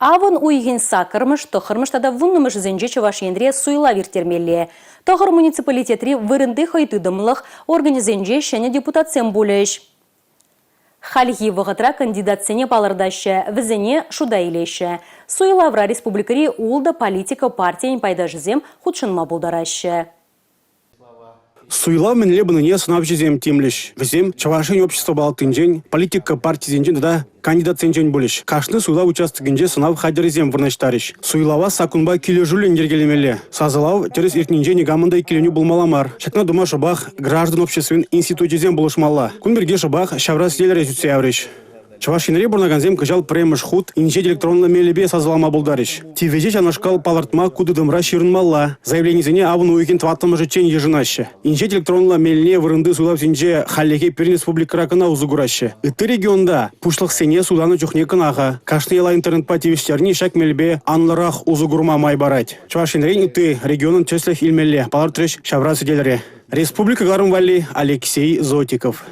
Авын уйген сакырмыш, тохырмыш тада вуннымыш зенже чаваш ендре суйла виртермелле. Тохыр муниципалитетри вырынды хайтыдымлық организенже шәне депутатсем булеш. Хальхи вғытра кандидатсене палырдашы, візене шуда илеші. Суйлавра республикари улда политика партиян пайдажызем худшынма булдарашы. Суйлав мен лебыныне сынап жезем темлеш. Візем чавашын общество балтынжен, политика партизенжен да кандидатсенжен болеш. Кашны суйлав участогынже сынав хадерезем вырнаштарыш. Суйлава сакунба келе жүлен ергелемеле. Сазылав терес иркнинжен гамындай келену булмаламар. Шакна дума шабах граждан обществен институтезем болушмалла. Кунберге шабах шаврас ел резюце авреш. Чавашинре бурнаганзем кыжал премыш худ инжет электронно мелебе сазылама булдарыш. Тивеже жанашкал палартма кудыдымра ширынмалла. Заявленизене авын уйген тваттымы жечен ежынашы. Инжет электронно меліне вырынды судав сенже халлеге перен республикаракына узугурашы. Ыты регионда пушлық сене суданы жүхне кынаға. Кашны ела интернет пативиштерни шак мелебе анларах узугурма май барать. Чавашинре ыты регионын төслэх илмелле палартрыш шаврасы делере. Республика Гарымвали, Алексей Зотиков.